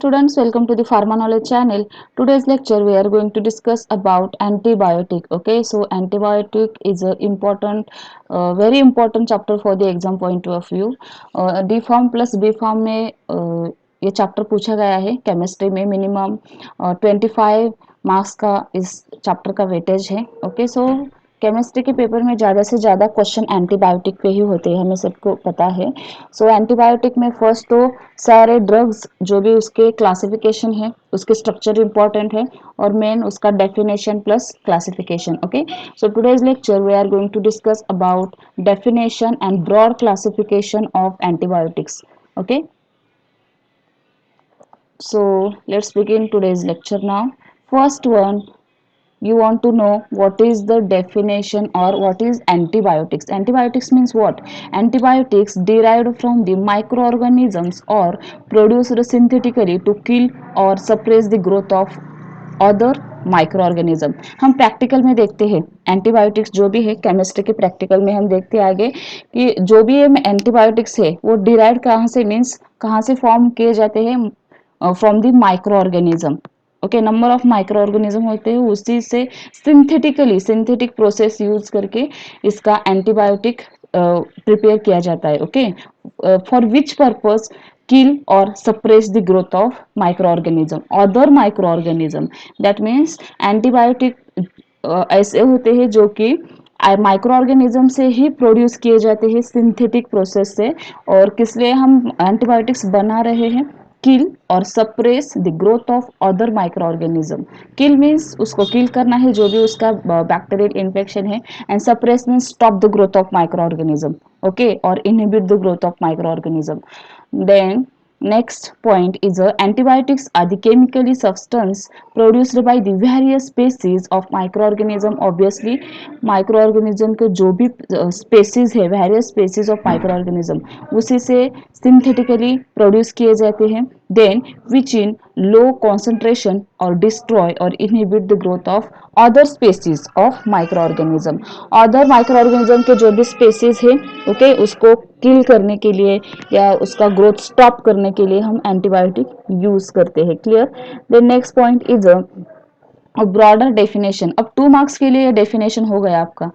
students, welcome to the Pharma Knowledge channel. Today's lecture we are going to discuss about antibiotic. Okay, so antibiotic is a important, very important chapter for the exam point of view. D Farm plus B Farm में ये chapter पूछा गया है chemistry में minimum 25 marks का इस chapter का weightage है. ओके, सो केमिस्ट्री के पेपर में ज़्यादा से ज़्यादा क्वेश्चन एंटीबायोटिक पे ही होते हैं, हमें सबको पता है. सो एंटीबायोटिक में फर्स्ट तो सारे ड्रग्स जो भी उसके क्लासिफिकेशन है, उसके स्ट्रक्चर इंपॉर्टेंट है और मेन उसका definition plus classification. Okay, so today's lecture we are going to discuss about definition and broad classification of antibiotics. Okay, so let's begin today's lecture now. First one, you want to know what is the definition or what is antibiotics. Antibiotics means what? Antibiotics derived from the microorganisms or produced synthetically to kill or suppress the growth of other micro हम practical में देखते हैं antibiotics जो भी है chemistry के practical में हम देखते हैं आगे कि जो भी एंटीबायोटिक्स है वो डिराइव कहाँ से मीन्स कहाँ से फॉर्म किए जाते हैं from the microorganism. Okay, number of micro organism होते हैं, उसी से सिंथेटिक प्रोसेस यूज करके इसका एंटीबायोटिक प्रिपेयर किया जाता है. Okay, for which purpose? kill or suppress the growth of microorganism other microorganism. that means antibiotic ऐसे होते हैं जो कि माइक्रो ऑर्गेनिज्म से ही प्रोड्यूस किए जाते हैं सिंथेटिक प्रोसेस से. और किस लिए हम एंटीबायोटिक्स बना रहे हैं? किल और suppress the growth of other microorganism. Kill means उसको किल करना है जो भी उसका बैक्टीरियल इन्फेक्शन है, and suppress means stop the growth of microorganism. Okay, और inhibit the growth of microorganism. Then next point is antibiotics are the chemically substance produced by the various species of microorganism. Obviously microorganism के जो भी species है, various species of microorganism उसी से synthetically produce किए जाते हैं. Then which in low concentration or destroy or inhibit the growth of other species of microorganism. other microorganism के जो भी species है, ओके, उसको किल करने के लिए या उसका ग्रोथ स्टॉप करने के लिए हम एंटीबायोटिक यूज करते हैं. Clear? Then next point is broader definition. अब 2 मार्क्स के लिए डेफिनेशन हो गया आपका.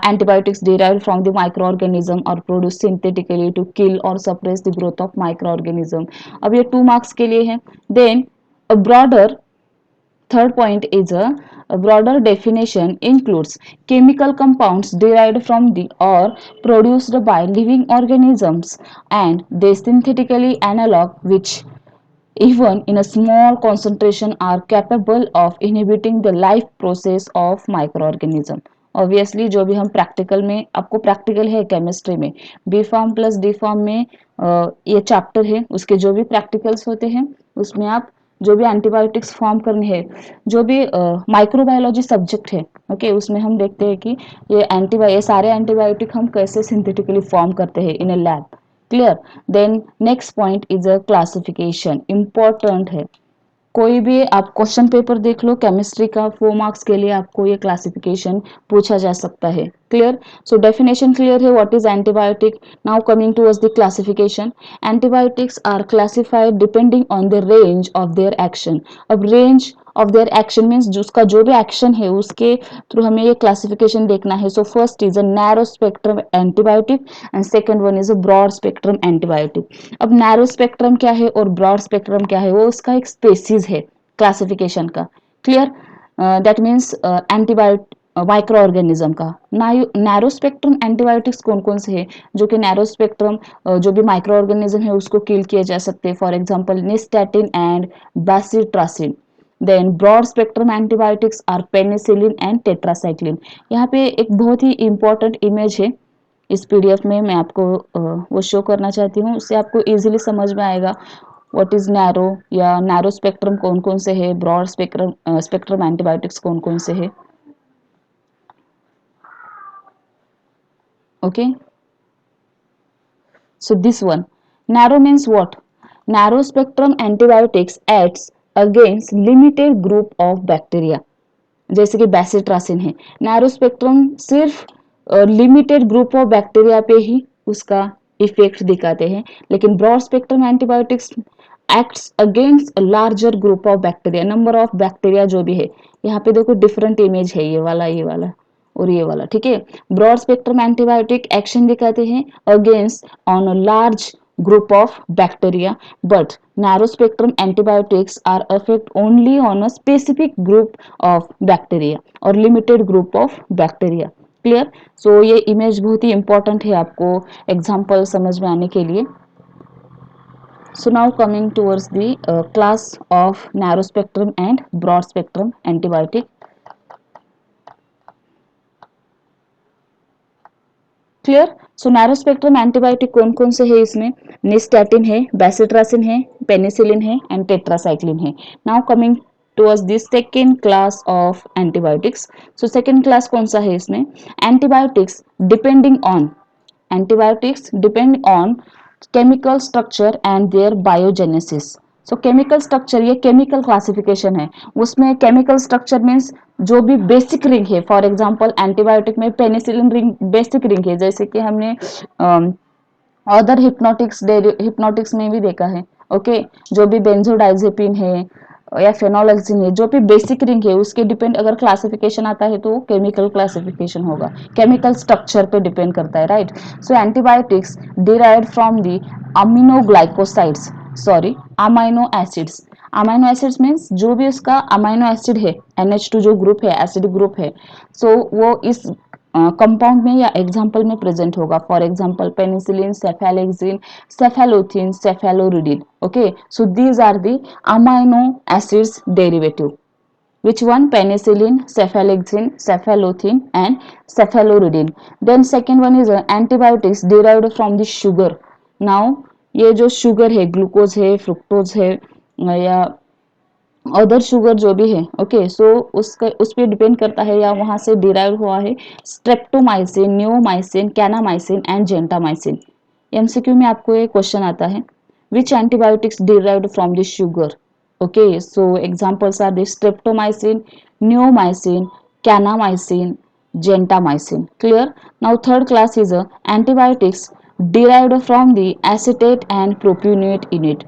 Antibiotics derived from the microorganism और प्रोड्यूस सिंथेटिकली टू किल और suppress the growth of microorganism. अब ये 2 मार्क्स के लिए है. Then broader third point is a broader definition includes chemical compounds derived from the or produced by living organisms and they synthetically analog which even in a small concentration are capable of inhibiting the life process of microorganism. Obviously जो भी हम practical में, आपको practical है chemistry में B pharm plus D pharm में ये chapter है, उसके जो भी प्रैक्टिकल्स होते हैं उसमें आप जो भी एंटीबायोटिक्स फॉर्म करने हैं, जो भी माइक्रोबायोलॉजी सब्जेक्ट है, ओके, उसमें हम देखते हैं कि ये सारे एंटीबायोटिक हम कैसे सिंथेटिकली फॉर्म करते हैं in a lab. Clear? Then next point is a classification. Important है, कोई भी आप क्वेश्चन पेपर देख लो केमिस्ट्री का, 4 मार्क्स के लिए आपको ये क्लासिफिकेशन पूछा जा सकता है. क्लियर? सो डेफिनेशन क्लियर है what is antibiotic. Now coming towards the classification. Antibiotics are classified depending on the range of their action. अब range of their action means उसका जो भी एक्शन है उसके थ्रू हमें ये क्लासिफिकेशन देखना है. So first is a narrow spectrum antibiotic and second one is a broad spectrum antibiotic. अब नैरो स्पेक्ट्रम क्या है और ब्रॉड स्पेक्ट्रम क्या है, वो उसका एक स्पेसिस है क्लासिफिकेशन का. Clear? That means antibiotic micro organism का. नैरो स्पेक्ट्रम एंटीबायोटिक्स कौन कौन से हैं? जो कि नैरो स्पेक्ट्रम जो भी माइक्रो ऑर्गेनिज्म है उसको किल किए जा सकते हैं. For example nystatin and bacitracin. Then broad spectrum antibiotics are penicillin and tetracycline. यहाँ पे एक बहुत ही इंपॉर्टेंट इमेज है इस पीडीएफ में, मैं आपको वो शो करना चाहती हूँ, उससे आपको इजीली समझ में आएगा व्हाट इज नैरो या नैरो स्पेक्ट्रम कौन कौन से है, ब्रॉड स्पेक्ट्रम एंटीबायोटिक्स कौन कौन से है. Okay, so this one, narrow means what? Narrow spectrum antibiotics acts against limited group of bacteria. जैसे कि बेसिट्रासिन है, नैरो स्पेक्ट्रम सिर्फ लिमिटेड ग्रुप ऑफ बैक्टीरिया पे ही उसका इफेक्ट दिखाते हैं. लेकिन broad spectrum antibiotics acts against larger group of bacteria, number of bacteria जो भी है, यहाँ पे देखो डिफरेंट इमेज है, ये वाला और ये वाला, ठीक है। ब्रॉड स्पेक्ट्रम एंटीबायोटिक एक्शन दिखाते हैं against on a large group of bacteria, but narrow spectrum antibiotics are effect only on a specific group of bacteria or limited group of bacteria. Clear? So ये image बहुत ही important है आपको example समझ में आने के लिए. So now coming towards the class of narrow spectrum and broad spectrum antibiotic. Clear? So narrow spectrum antibiotic कौन कौन से है इसमें? निस्टैटिन है, बेसिट्रासिन है, पेनिसिलिन है एंड टेट्रासाइक्लिन है. Now coming towards this second class of antibiotics. So second class कौन सा है इसमें? Antibiotics depending on, antibiotics depend on chemical structure and their biogenesis. So chemical structure, ये केमिकल क्लासिफिकेशन है, उसमें केमिकल स्ट्रक्चर मीन्स जो भी बेसिक रिंग है. फॉर एग्जांपल एंटीबायोटिक में पेनिसिलिन रिंग बेसिक रिंग है, जैसे कि हमने अदर हिप्नोटिक्स में भी देखा है. ओके, जो भी बेंजोडाइजेपिन है या फेनोलेक्सिन है, जो भी बेसिक रिंग है उसके डिपेंड अगर क्लासिफिकेशन आता है तो केमिकल क्लासिफिकेशन होगा, केमिकल स्ट्रक्चर पे डिपेंड करता है, right. So antibiotics derived from the aminoglycosides, sorry amino acids. Amino acids means जो भी उसका अमाइनो एसिड है, NH2 जो ग्रुप है, एसिड ग्रुप है, सो वो इस कंपाउंड में या एग्जाम्पल में प्रेजेंट होगा. For example penicillin, cephalexin, cephalothin, cephaloridine. Okay, so these are the amino acids derivative. Which one? Penicillin, cefalexin, cefalothin and cephaloridin. Then second one is antibiotics derived from the sugar. Now ये जो sugar है, glucose है, fructose है या other sugar जो भी है, okay, सो उसका उस पर डिपेंड करता है या वहां से डिराइव हुआ है streptomycin, neomycin, kanamycin and gentamicin. MCQ में आपको ये क्वेश्चन आता है, which antibiotics derived from the sugar. Okay, so examples are the streptomycin, neomycin, kanamycin, gentamicin. Clear? Now third class is antibiotics derived from the acetate and propionate unit.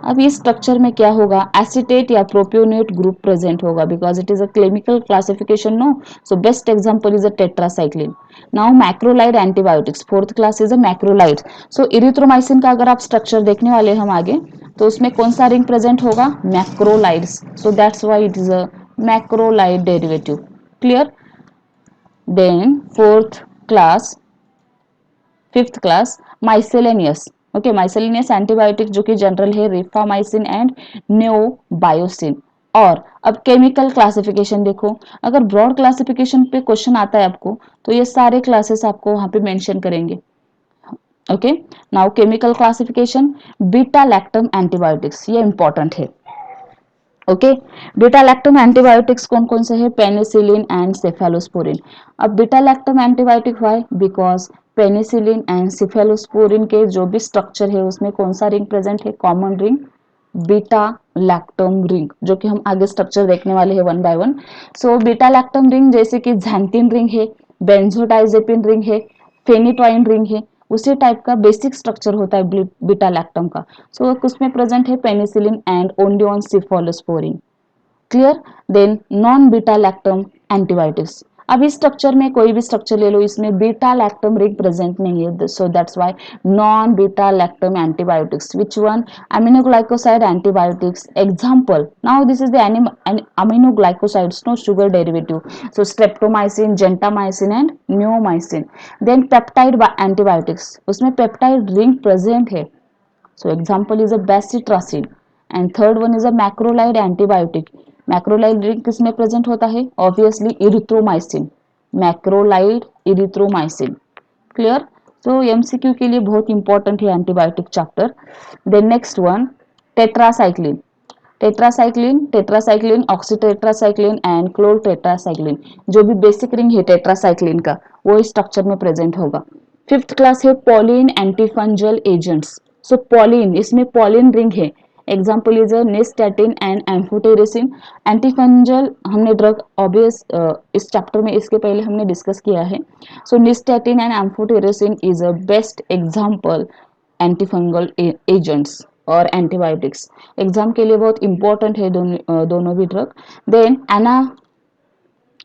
अब इस structure में क्या होगा? एसिटेट या propionate group present होगा because it is a chemical classification, no. So best example is a tetracycline. Now macrolide antibiotics, fourth class is a macrolide. So erythromycin का अगर आप स्ट्रक्चर देखने वाले हम आगे, तो उसमें कौन सा रिंग प्रेजेंट होगा? Macrolides. So that's why it is a macrolide derivative. Clear? Then fourth class, fifth class miscellaneous. Okay, miscellaneous antibiotic जो कि जनरल है, रिफामाइसिन एंड नेओबायोसिन. और अब केमिकल क्लासिफिकेशन देखो, अगर ब्रॉड क्लासिफिकेशन पे क्वेश्चन आता है आपको, तो ये सारे क्लासेस आपको वहां पे मेंशन करेंगे. Okay, now chemical classification, beta lactam antibiotics, ये इंपॉर्टेंट है. ओके, बीटा लैक्टम एंटीबायोटिक्स कौन कौन से है? Penicillin and cephalosporin. अब beta lactam antibiotic why? Because penicillin and cephalosporin के जो भी स्ट्रक्चर है उसमें कौन सा रिंग प्रेजेंट है? Common ring, beta lactam ring, जो कि हम आगे स्ट्रक्चर देखने वाले हैं one by one. So beta lactam ring जैसे कि xanthine रिंग है, बेंजोडाइजेपिन रिंग है, फेनिटोइन रिंग है, उसी टाइप का बेसिक स्ट्रक्चर होता है बीटा लैक्टम का. सो उसमें प्रेजेंट है penicillin and only on cephalosporin. Clear? Then non beta lactam antibiotics. अब इस स्ट्रक्चर में कोई भी स्ट्रक्चर ले लो, इसमें बीटा लैक्टम रिंग प्रेजेंट नहीं है, सो that's why non beta lactam antibiotics. Which one? aminoglycoside antibiotics. Example, now this is the aminoglycosides, no sugar derivative, so streptomycin, gentamicin and neomycin. Then peptide antibiotics, उसमें peptide ring present है, so example is a bacitracin. And third one is a macrolide antibiotic. Macrolide ring किसमें present होता है? Obviously erythromycin, macrolide erythromycin. Clear? So MCQ के लिए बहुत important है antibiotic chapter. Then next one, tetracycline. Tetracycline, oxytetracycline and chlortetracycline, जो भी basic ring है टेट्रासाइक्लिन का, वो इस स्ट्रक्चर में प्रेजेंट होगा. फिफ्थ क्लास है polyene antifungal agents. So polyene, इसमें पॉलिन रिंग है. Example is nystatin and amphotericin. Antifungal हमने ड्रग ऑब्वियस इस चैप्टर में इसके पहले हमने डिस्कस किया है. So nystatin and amphotericin is a best example antifungal agents. और एंटीबायोटिक्स। एग्जाम के लिए बहुत इंपॉर्टेंट है दोनों भी drug. Then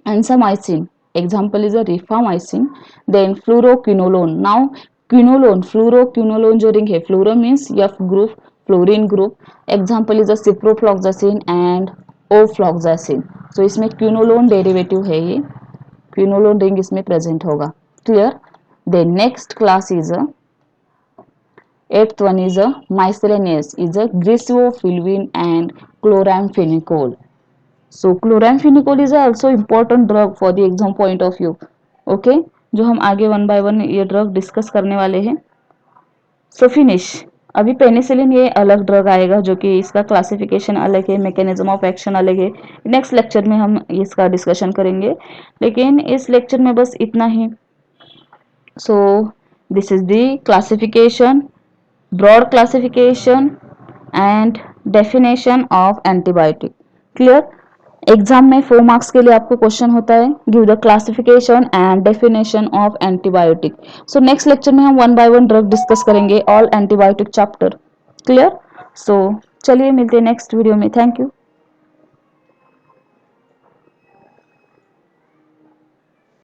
ansamycin, example is a rifamycin. Then fluoroquinolone. Now quinolone, fluoroquinolone जो रिंग है, fluoro means F group, fluorine group, example is a ciprofloxacin and ofloxacin. So इसमें क्विनोलोन डेरिवेटिव है, ये क्विनोलोन रिंग इसमें प्रेजेंट होगा। Clear? Then next class is a eighth one is a miscellaneous, is a glycophyllene and chloramphenicol. So chloramphenicol is also important drug for the exam point of view. Okay, जो हम आगे one by one ये drug discuss करने वाले हैं। सो finish. अभी penicillin ये अलग ड्रग आएगा, जो कि इसका क्लासिफिकेशन अलग है, मैकेनिज्म ऑफ एक्शन अलग है। नेक्स्ट लेक्चर में हम इसका डिस्कशन करेंगे, लेकिन इस लेक्चर में बस इतना ही। So this is the classification, broad classification and definition of antibiotic. Clear? Exam में 4 मार्क्स के लिए आपको क्वेश्चन होता है, give the classification and definition of antibiotic. So next lecture में हम one by one drug discuss करेंगे, all antibiotic chapter. Clear? So चलिए मिलते हैं नेक्स्ट वीडियो में। Thank you.